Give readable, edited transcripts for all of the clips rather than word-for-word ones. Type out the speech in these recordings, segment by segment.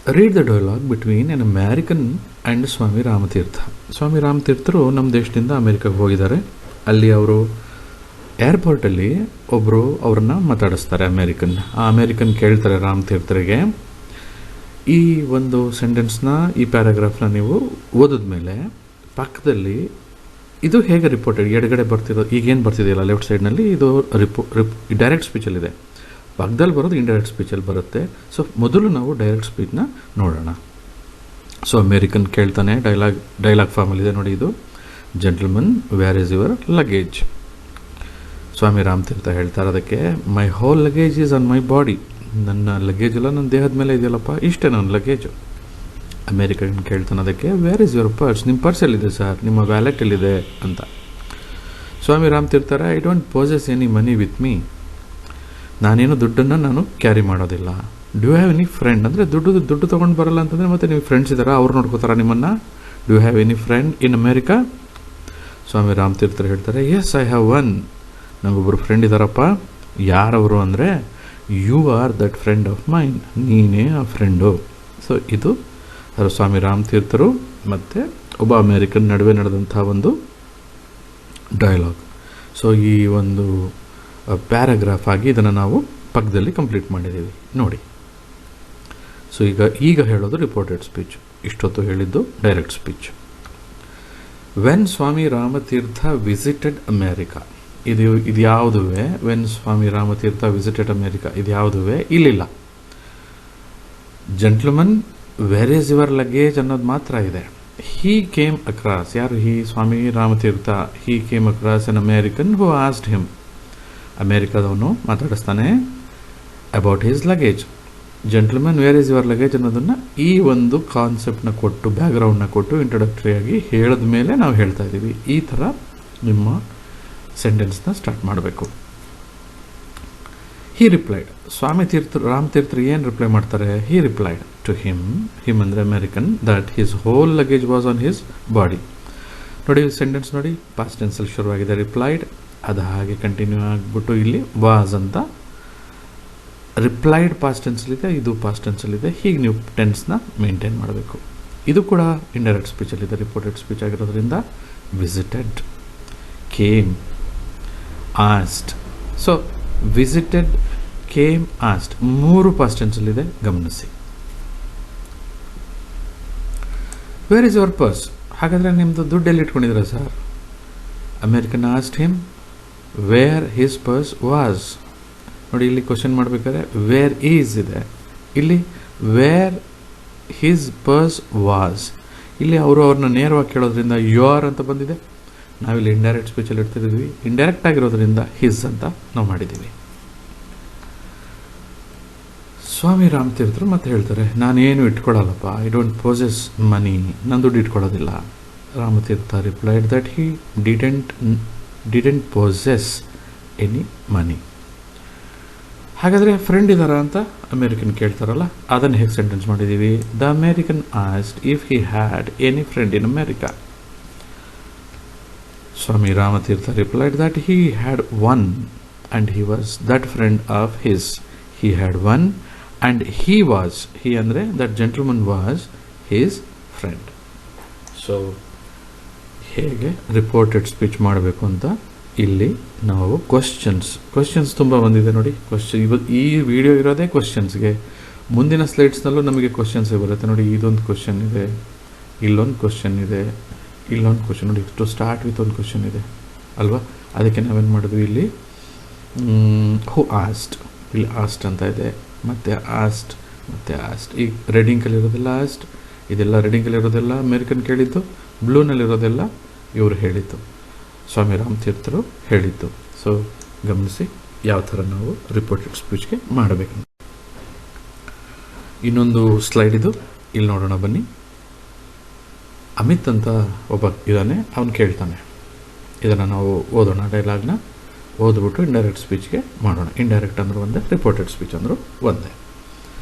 Read the dialogue between an American and Swami Ramatirtha. Swami ರಾಮತೀರ್ಥರು ನಮ್ಮ ದೇಶದಿಂದ ಅಮೇರಿಕಾಗೆ ಹೋಗಿದ್ದಾರೆ. ಅಲ್ಲಿ ಅವರು ಏರ್ಪೋರ್ಟಲ್ಲಿ ಒಬ್ಬರು ಅವ್ರನ್ನ ಮಾತಾಡಿಸ್ತಾರೆ, ಅಮೇರಿಕನ್. ಆ ಅಮೇರಿಕನ್ ಕೇಳ್ತಾರೆ ರಾಮತೀರ್ಥರಿಗೆ, ಈ ಒಂದು ಸೆಂಟೆನ್ಸ್ನ, ಈ ಪ್ಯಾರಾಗ್ರಾಫ್ನ ನೀವು ಓದಿದ ಮೇಲೆ ಪಕ್ಕದಲ್ಲಿ ಇದು ಹೇಗೆ ರಿಪೋರ್ಟೆಡ್, ಎಡಗಡೆ ಬರ್ತಿರೋ ಈಗೇನು ಬರ್ತಿದೆಯಲ್ಲ ಲೆಫ್ಟ್ ಸೈಡ್ನಲ್ಲಿ, ಇದು ಡೈರೆಕ್ಟ್ ಸ್ಪೀಚಲ್ಲಿದೆ. ಪಕ್ಕದಲ್ಲಿ ಬರೋದು ಇಂಡೈರೆಕ್ಟ್ ಸ್ಪೀಚಲ್ಲಿ ಬರುತ್ತೆ. ಸೊ ಮೊದಲು ನಾವು ಡೈರೆಕ್ಟ್ ಸ್ಪೀಚ್ನ ನೋಡೋಣ. ಸೊ ಅಮೇರಿಕನ್ ಕೇಳ್ತಾನೆ, ಡೈಲಾಗ್ ಫಾರ್ಮಲ್ಲಿದೆ ನೋಡಿ ಇದು. Gentleman, where is your luggage? Swami Ramatirtha ಹೇಳ್ತಾರೆ ಅದಕ್ಕೆ, my whole luggage is on my body. ನನ್ನ ಲಗೇಜ್ ಎಲ್ಲ ನನ್ನ ದೇಹದ ಮೇಲೆ ಇದೆಯಲ್ಲಪ್ಪ, ಇಷ್ಟೇ ನನ್ನ ಲಗೇಜು. ಅಮೇರಿಕನ್ ಕೇಳ್ತಾನೆ ಅದಕ್ಕೆ, ವೇರ್ ಈಸ್ ಯುವರ್ ಪರ್ಸ್? ನಿಮ್ಮ ಪರ್ಸ್ ಎಲ್ಲಿದೆ ಸರ್, ನಿಮ್ಮ ವ್ಯಾಲೆಟ್ ಎಲ್ಲಿದೆ ಅಂತ. ಸ್ವಾಮಿ ರಾಮತೀರ್ಥರ, I don't possess any money with me. ನಾನೇನು ದುಡ್ಡನ್ನು ನಾನು ಕ್ಯಾರಿ ಮಾಡೋದಿಲ್ಲ. Do have any friend? ಅಂದರೆ ದುಡ್ಡು ತೊಗೊಂಡು ಬರಲ್ಲ ಅಂತಂದರೆ ಮತ್ತೆ ನೀವು ಫ್ರೆಂಡ್ಸ್ ಇದ್ದಾರಾ, ಅವ್ರು ನೋಡ್ಕೋತಾರ ನಿಮ್ಮನ್ನು? Do have any friend in America? Swami ರಾಮತೀರ್ಥರು ಹೇಳ್ತಾರೆ, ಎಸ್ ಐ ಹ್ಯಾವ್ ಒನ್. ನನಗೊಬ್ಬರು ಫ್ರೆಂಡ್ ಇದ್ದಾರಪ್ಪ. ಯಾರವರು ಅಂದರೆ, you are that friend of mine. ನೀನೇ ಆ ಫ್ರೆಂಡು. ಸೊ ಇದು ಸ್ವಾಮಿ ರಾಮತೀರ್ಥರು ಮತ್ತು ಒಬ್ಬ ಅಮೇರಿಕನ್ ನಡುವೆ ನಡೆದಂಥ ಒಂದು ಡೈಲಾಗ್. ಸೊ ಈ ಒಂದು ಪ್ಯಾರಾಗ್ರಾಫ್ ಆಗಿ ಇದನ್ನು ನಾವು ಪಕ್ಕದಲ್ಲಿ ಕಂಪ್ಲೀಟ್ ಮಾಡಿದ್ದೀವಿ ನೋಡಿ. ಸೊ ಈಗ ಹೇಳೋದು ರಿಪೋರ್ಟೆಡ್ ಸ್ಪೀಚ್, ಇಷ್ಟೊತ್ತು ಹೇಳಿದ್ದು direct speech. When Swami Ramatirtha visited America, ಇದು ಯಾವುದುವೆ when Swami Ramatirtha visited America ಇದು ಯಾವುದುವೆ ಇಲ್ಲಿಲ್ಲ. Gentleman, where is your luggage ಅನ್ನೋದು ಮಾತ್ರ ಇದೆ. ಹೀ ಕೇಮ್ ಅಕ್ರಾಸ್, ಯಾರು he? Swami Ramatirtha. He came across an American who asked him. ಅಮೇರಿಕಾದವನು ಮಾತಾಡಿಸ್ತಾನೆ about his luggage. Gentleman, where is your luggage ಅನ್ನೋದನ್ನು ಈ ಒಂದು ಕಾನ್ಸೆಪ್ಟನ್ನ ಕೊಟ್ಟು, ಬ್ಯಾಕ್ಗ್ರೌಂಡ್ನ ಕೊಟ್ಟು, ಇಂಟ್ರೊಡಕ್ಟರಿಯಾಗಿ ಹೇಳಿದ ಮೇಲೆ ನಾವು ಹೇಳ್ತಾ ಇದ್ದೀವಿ. ಈ ಥರ ನಿಮ್ಮ ಸೆಂಟೆನ್ಸ್ನ ಸ್ಟಾರ್ಟ್ ಮಾಡಬೇಕು. ಹಿ ರಿಪ್ಲೈಡ್, ರಾಮತೀರ್ಥರು ಏನು ರಿಪ್ಲೈ ಮಾಡ್ತಾರೆ? ಹಿ ರಿಪ್ಲೈಡ್ ಟು ಹಿಮ್ ಅಂದರೆ American, that his whole luggage was on his body. ನೋಡಿ ಸೆಂಟೆನ್ಸ್ ನೋಡಿ, ಪಾಸ್ಟ್ ಟೆನ್ಸಲ್ಲಿ ಶುರುವಾಗಿದೆ ರಿಪ್ಲೈಡ್, ಅದು ಹಾಗೆ ಕಂಟಿನ್ಯೂ ಆಗಿಬಿಟ್ಟು ಇಲ್ಲಿ ವಾಸ್ ಅಂತ. ರಿಪ್ಲೈಡ್ ಪಾಸ್ಟ್ ಟೆನ್ಸಲ್ಲಿದೆ, ಇದು ಪಾಸ್ಟ್ ಟೆನ್ಸಲ್ಲಿದೆ. ಹೀಗೆ ನೀವು ಟೆನ್ಸ್ನ ಮೇಂಟೈನ್ ಮಾಡಬೇಕು. ಇದು ಕೂಡ ಇಂಡೈರೆಕ್ಟ್ ಸ್ಪೀಚಲ್ಲಿದೆ, ರಿಪೋರ್ಟೆಡ್ ಸ್ಪೀಚ್ ಆಗಿರೋದ್ರಿಂದ visited, came, asked. So visited, came, asked 3 past ಟೆನ್ಸಲ್ಲಿದೆ, ಗಮನಿಸಿ. Where is your purse? ಹಾಗಾದರೆ ನಿಮ್ಮದು ದುಡ್ಡು ಎಲ್ಲಿ ಇಟ್ಕೊಂಡಿದ್ದೀರಾ ಸರ್? American asked him where his purse was. ನೋಡಿ ಇಲ್ಲಿ ಕ್ವಶನ್ ಮಾಡಬೇಕಾದ್ರೆ ವೇರ್ ಈಸ್ ಇದೆ, ಇಲ್ಲಿ ವೇರ್ ಹಿಸ್ ಪರ್ಸ್ ವಾಸ್. ಇಲ್ಲಿ ಅವ್ರನ್ನ ನೇರವಾಗಿ ಕೇಳೋದ್ರಿಂದ ಯೋರ್ ಅಂತ ಬಂದಿದೆ. ನಾವಿಲ್ಲಿ ಇಂಡೈರೆಕ್ಟ್ ಸ್ಪೀಚಲ್ಲಿ ಇಡ್ತಿದ್ದೀವಿ, ಇಂಡೈರೆಕ್ಟ್ ಆಗಿರೋದ್ರಿಂದ ಹಿಸ್ ಅಂತ ನಾವು ಮಾಡಿದ್ದೀವಿ. ಸ್ವಾಮಿ ರಾಮತೀರ್ಥರು ಮತ್ತೆ ಹೇಳ್ತಾರೆ, ನಾನೇನು ಇಟ್ಕೊಳ್ಳಲ್ಲಪ್ಪ, ಐ ಡೋಂಟ್ ಪೋಸೆಸ್ ಮನಿ, ನಾನು ದುಡ್ಡು ಇಟ್ಕೊಳ್ಳೋದಿಲ್ಲ. Ramatirtha replied that he didn't possess any money. ಹಾಗಾದರೆ ಫ್ರೆಂಡ್ ಇದ್ದಾರಾ ಅಂತ ಅಮೇರಿಕನ್ ಕೇಳ್ತಾರಲ್ಲ, ಅದನ್ನು ಹೇಗೆ ಸೆಂಟೆನ್ಸ್ ಮಾಡಿದ್ದೀವಿ? The American asked if he had any friend in America. Swami Ramatirtha replied that he had one and he was that friend of his. He had one and he ಅಂದರೆ that gentleman was his friend. So ಹೇಗೆ reported speech ಮಾಡಬೇಕು ಅಂತ ಇಲ್ಲಿ ನಾವು questions ತುಂಬ ಬಂದಿದೆ ನೋಡಿ. ಈ ವಿಡಿಯೋ ಇರೋದೇ ಕ್ವಶನ್ಸ್ಗೆ. ಮುಂದಿನ ಸ್ಲೈಡ್ಸ್ನಲ್ಲೂ ನಮಗೆ ಕ್ವಶನ್ಸೇ ಬರುತ್ತೆ ನೋಡಿ. ಇದೊಂದು ಕ್ವಶನ್ ಇದೆ, ಇಲ್ಲೊಂದು ಕ್ವಶನ್ ಇದೆ, ಇಲ್ಲೊಂದು ಕ್ವಶನ್ ನೋಡಿ. ಟು ಸ್ಟಾರ್ಟ್ ವಿತ್ ಒಂದು ಕ್ವಶನ್ ಇದೆ ಅಲ್ವಾ? ಅದಕ್ಕೆ ನಾವೇನು ಮಾಡಿದ್ವಿ, ಇಲ್ಲಿ ಹೂ ಆಸ್ಟ್, ಇಲ್ಲಿ ಆಸ್ಟ್ ಅಂತ ಇದೆ, ಮತ್ತು ಆಸ್ಟ್. ಈಗ ರೆಡಿಂಕಲ್ಲಿರೋದೆಲ್ಲ ಆಸ್ಟ್, ಇದೆಲ್ಲ ರೆಡಿಂಕಲ್ಲಿರೋದೆಲ್ಲ ಅಮೇರಿಕನ್ ಕೇಳಿದ್ದು, ಬ್ಲೂನಲ್ಲಿರೋದೆಲ್ಲ ಇವರು ಹೇಳಿದ್ದು, ಸ್ವಾಮಿ ರಾಮತೀರ್ಥರು ಹೇಳಿದ್ದು. ಸೊ ಗಮನಿಸಿ ಯಾವ ಥರ ನಾವು ರಿಪೋರ್ಟೆಡ್ ಸ್ಪೀಚ್ಗೆ ಮಾಡಬೇಕು. ಇನ್ನೊಂದು ಸ್ಲೈಡ್ ಇದು, ಇಲ್ಲಿ ನೋಡೋಣ ಬನ್ನಿ. ಅಮಿತ್ ಅಂತ ಒಬ್ಬ ಇದ್ದಾನೆ, ಅವನು ಕೇಳ್ತಾನೆ. ಇದನ್ನು ನಾವು ಓದೋಣ, ಡೈಲಾಗ್ನ ಓದ್ಬಿಟ್ಟು ಇಂಡೈರೆಕ್ಟ್ ಸ್ಪೀಚ್ಗೆ ಮಾಡೋಣ. ಇಂಡೈರೆಕ್ಟ್ ಅಂದರೂ ಒಂದೇ, ರಿಪೋರ್ಟೆಡ್ ಸ್ಪೀಚ್ ಅಂದರೂ ಒಂದೇ.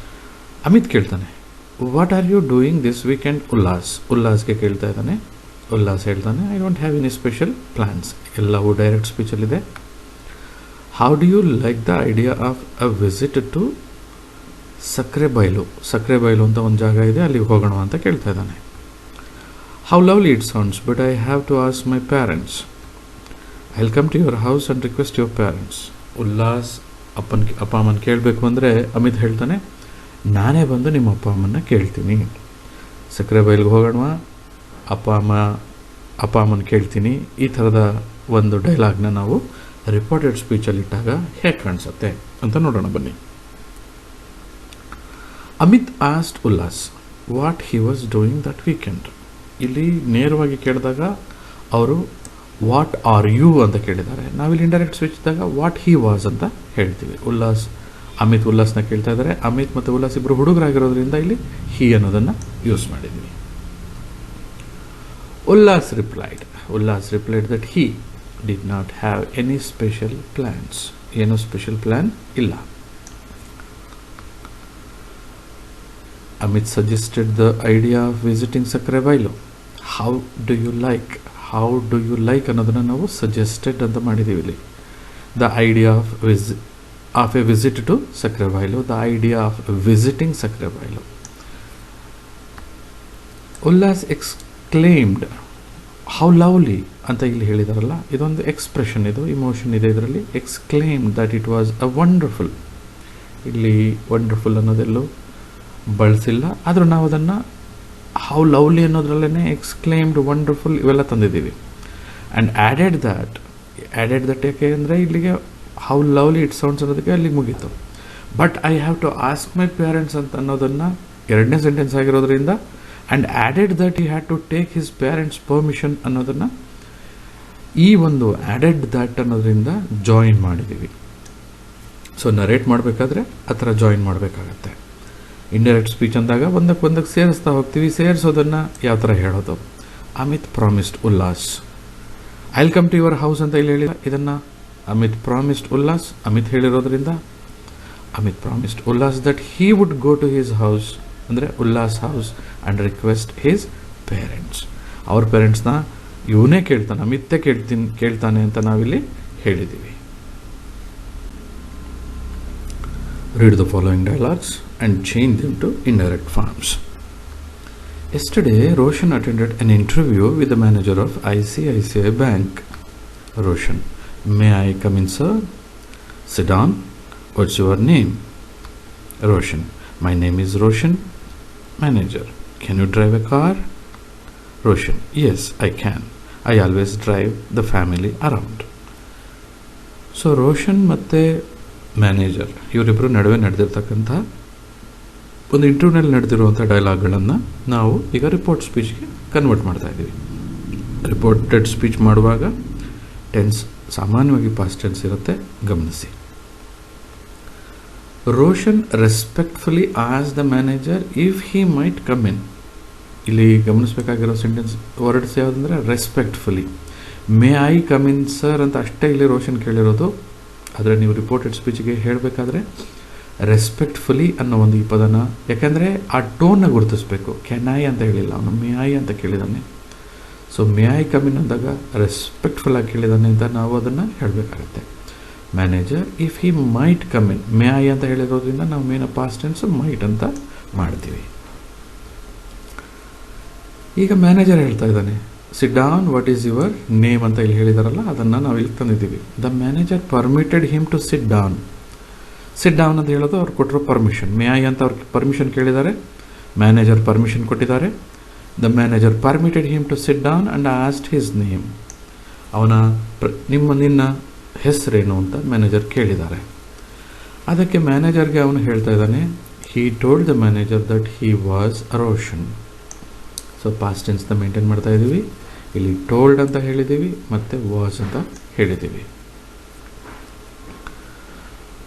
ಅಮಿತ್ ಕೇಳ್ತಾನೆ, what are you doing this weekend ಉಲ್ಲಾಸ್ಗೆ ಕೇಳ್ತಾ ಇದ್ದಾನೆ. ಉಲ್ಲಾಸ್ ಹೇಳ್ತಾನೆ, I don't have any special plans. ಎಲ್ಲವೂ ಡೈರೆಕ್ಟ್ ಸ್ಪೀಚಲ್ಲಿದೆ. How do you like the idea of a visit to Sakkare Bailu ಅಂತ ಒಂದು ಜಾಗ ಇದೆ, ಅಲ್ಲಿಗೆ ಹೋಗೋಣ ಅಂತ ಕೇಳ್ತಾ ಇದ್ದಾನೆ. How lovely it sounds, but I have to ask my parents. I will come to your house and request your parents. Ullas ಅಪ್ಪ ಅಮ್ಮನ ಕೇಳಬೇಕು ಅಂದರೆ ಅಮಿತ್ ಹೇಳ್ತಾನೆ, ನಾನೇ ಬಂದು ನಿಮ್ಮ ಅಪ್ಪ ಅಮ್ಮನ ಕೇಳ್ತೀನಿ. ಸಕ್ಕರೆ ಬೈಲಿಗೆ ಹೋಗೋಣ, ಅಪ್ಪ ಅಮ್ಮನ ಕೇಳ್ತೀನಿ. ಈ ಥರದ ಒಂದು ಡೈಲಾಗ್ನ ನಾವು ರಿಪೋರ್ಟೆಡ್ ಸ್ಪೀಚಲ್ಲಿ ಇಟ್ಟಾಗ ಹೇಗೆ ಕಾಣಿಸುತ್ತೆ ಅಂತ ನೋಡೋಣ ಬನ್ನಿ. Amit asked Ullas what he was doing that weekend. ಇಲ್ಲಿ ನೇರವಾಗಿ ಕೇಳಿದಾಗ ಅವರು ವಾಟ್ ಆರ್ ಯು ಅಂತ ಕೇಳಿದ್ದಾರೆ. ನಾವಿಲ್ಲಿ ಇಂಡೈರೆಕ್ಟ್ ಸ್ವಿಚ್ ಇದ್ದಾಗ ವಾಟ್ ಹಿ ವಾಸ್ ಅಂತ ಹೇಳ್ತೀವಿ. ಅಮಿತ್ ಉಲ್ಲಾಸ್ನ ಕೇಳ್ತಾ ಇದ್ದಾರೆ. ಅಮಿತ್ ಮತ್ತು ಉಲ್ಲಾಸ್ ಇಬ್ಬರು ಹುಡುಗರಾಗಿರೋದ್ರಿಂದ ಇಲ್ಲಿ ಹಿ ಅನ್ನೋದನ್ನು ಯೂಸ್ ಮಾಡಿದ್ದೀವಿ. Ullas replied that he did not have any special plans. ಏನೋ ಸ್ಪೆಷಲ್ ಪ್ಲ್ಯಾನ್ ಇಲ್ಲ. Amit suggested the idea of visiting Sakre Bailu. How do you like ಅನ್ನೋದನ್ನು ನಾವು ಸಜೆಸ್ಟೆಡ್ ಅಂತ ಮಾಡಿದ್ದೀವಿ ಇಲ್ಲಿ. The idea of a visit to Sakre Bailu, the idea of visiting Sakre Bailu. Ullas exclaimed, how lovely ಅಂತ ಇಲ್ಲಿ ಹೇಳಿದಾರಲ್ಲ, ಇದೊಂದು expression, ಇದು emotion ಇದೆ ಇದರಲ್ಲಿ. exclaimed that it was a wonderful. ಇಲ್ಲಿ ವಂಡರ್ಫುಲ್ ಅನ್ನೋದೆಲ್ಲೂ ಬಳಸಿಲ್ಲ, ಆದರೂ ನಾವು ಅದನ್ನು ಹೌ ಲವ್ಲಿ ಅನ್ನೋದ್ರಲ್ಲೇ ಎಕ್ಸ್ಕ್ಲೇಮ್ಡ್, ವಂಡರ್ಫುಲ್ ಇವೆಲ್ಲ ತಂದಿದ್ದೀವಿ. ಆ್ಯಂಡ್ ಆ್ಯಡೆಡ್ ದಟ್ ಯಾಕೆ ಅಂದರೆ ಇಲ್ಲಿಗೆ ಹೌ ಲವ್ಲಿ ಇಟ್ ಸೌಂಡ್ಸ್ ಅನ್ನೋದಕ್ಕೆ ಅಲ್ಲಿಗೆ ಮುಗೀತು. But I have to ask my parents ಅಂತ ಅನ್ನೋದನ್ನು ಎರಡನೇ ಸೆಂಟೆನ್ಸ್ ಆಗಿರೋದ್ರಿಂದ and added that he had to take his parents permission ಅನ್ನೋದನ್ನು ಈ ಒಂದು ಆ್ಯಡೆಡ್ ದಟ್ ಅನ್ನೋದ್ರಿಂದ ಜಾಯಿನ್ ಮಾಡಿದ್ದೀವಿ. ಸೊ ನರೇಟ್ ಮಾಡಬೇಕಾದ್ರೆ ಆ ಥರ ಜಾಯಿನ್ ಮಾಡಬೇಕಾಗತ್ತೆ. ಇಂಡೈರೆಕ್ಟ್ ಸ್ಪೀಚ್ ಅಂದಾಗ ಒಂದಕ್ಕೆ ಸೇರಿಸ್ತಾ ಹೋಗ್ತೀವಿ. ಸೇರಿಸೋದನ್ನು ಯಾವ ಥರ ಹೇಳೋದು? Amit promised Ullas, I will come to your house ಅಂತ ಇಲ್ಲಿ ಹೇಳಿದ. ಇದನ್ನು ಅಮಿತ್ ಪ್ರಾಮಿಸ್ಡ್ ಉಲ್ಲಾಸ್, ಅಮಿತ್ ಹೇಳಿರೋದ್ರಿಂದ Amit promised Ullas that he would go to his house, ಅಂದರೆ Ullas house, and request his parents. ಅವ್ರ ಪೇರೆಂಟ್ಸ್ನ ಇವನೇ ಕೇಳ್ತಾನೆ, ಅಮಿತ್ತೇ ಕೇಳ್ತಾನೆ ಅಂತ ನಾವಿಲ್ಲಿ ಹೇಳಿದ್ದೀವಿ. Read the following dialogues and change them to indirect forms. Yesterday, Roshan attended an interview with the manager of ICICI Bank. Roshan, may I come in, sir? Sit down. What's your name? Roshan, my name is Roshan. Manager, can you drive a car? Roshan, yes, I can. I always drive the family around. So Roshan ಮತ್ತೆ manager ಇವರಿಬ್ಬರು ನಡುವೆ ನಡೆದಿರ್ತಕ್ಕಂಥ ಒಂದು ಇಂಟರ್ವ್ಯೂನಲ್ಲಿ ನಡೆದಿರುವಂಥ ಡೈಲಾಗ್ಗಳನ್ನು ನಾವು ಈಗ report ಸ್ಪೀಚ್ಗೆ convert ಮಾಡ್ತಾ ಇದ್ದೀವಿ. Reported speech ಮಾಡುವಾಗ ಟೆನ್ಸ್ ಸಾಮಾನ್ಯವಾಗಿ ಪಾಸ್ಟ್ ಟೆನ್ಸ್ ಇರುತ್ತೆ, ಗಮನಿಸಿ. ರೋಷನ್ ರೆಸ್ಪೆಕ್ಟ್ಫುಲಿ ಆಸ್ the manager if he might come in. ಇಲ್ಲಿ ಗಮನಿಸಬೇಕಾಗಿರೋ ಸೆಂಟೆನ್ಸ್ ವರ್ಡ್ಸ್ ಯಾವುದಂದರೆ respectfully. May I come in sir ಅಂತ ಅಷ್ಟೇ ಇಲ್ಲಿ ರೋಷನ್ ಕೇಳಿರೋದು. ಆದರೆ ನೀವು ರಿಪೋರ್ಟೆಡ್ ಸ್ಪೀಚ್ಗೆ ಹೇಳಬೇಕಾದ್ರೆ ರೆಸ್ಪೆಕ್ಟ್ಫುಲಿ ಅನ್ನೋ ಒಂದು ಈ ಪದನ, ಯಾಕೆಂದರೆ ಆ ಟೋನ್ನ ಗುರುತಿಸ್ಬೇಕು. ಕ್ಯಾನ್ ಐ ಅಂತ ಹೇಳಿಲ್ಲ ಅವನು, ಮೇ ಐ ಅಂತ ಕೇಳಿದ್ದಾನೆ. So may I come in ಅಂದಾಗ ರೆಸ್ಪೆಕ್ಟ್ಫುಲ್ಲಾಗಿ ಕೇಳಿದ್ದಾನೆ ಅಂತ ನಾವು ಅದನ್ನು ಹೇಳಬೇಕಾಗತ್ತೆ. Manager if he might come in, may I ಅಂತ ಹೇಳಿರೋದ್ರಿಂದ ನಾವು ಮೇನ ಪಾಸ್ಟ್ ಟೆನ್ಸ್ ಮೈಟ್ ಅಂತ ಮಾಡ್ತೀವಿ. ಈಗ ಮ್ಯಾನೇಜರ್ ಹೇಳ್ತಾ ಇದ್ದಾನೆ, sit down, what is your name ಅಂತ ಇಲ್ಲಿ ಹೇಳಿದಾರಲ್ಲ, ಅದನ್ನು ನಾವು ಇಲ್ಲಿ ತಂದಿದ್ದೀವಿ. The manager permitted him to sit down. Sit down ಅಂತ ಹೇಳೋದು ಅವ್ರು ಕೊಟ್ಟಿರೋ ಪರ್ಮಿಷನ್. ಮೇ ಐ ಅಂತ ಅವ್ರಿಗೆ ಪರ್ಮಿಷನ್ ಕೇಳಿದ್ದಾರೆ, ಮ್ಯಾನೇಜರ್ ಪರ್ಮಿಷನ್ ಕೊಟ್ಟಿದ್ದಾರೆ. The manager permitted him to sit down and asked his name. ನಿನ್ನ ಹೆಸರೇನು ಅಂತ ಮ್ಯಾನೇಜರ್ ಕೇಳಿದ್ದಾರೆ. ಅದಕ್ಕೆ ಮ್ಯಾನೇಜರ್ಗೆ ಅವನು ಹೇಳ್ತಾ ಇದ್ದಾನೆ, he told the manager that he was Roshan. So past ಟೆನ್ಸ್ನ ಮೇಂಟೈನ್ ಮಾಡ್ತಾ ಇದ್ದೀವಿ. ಇಲ್ಲಿ ಟೋಲ್ಡ್ ಅಂತ ಹೇಳಿದ್ದೀವಿ ಮತ್ತು ವಾಸ್ ಅಂತ ಹೇಳಿದ್ದೀವಿ.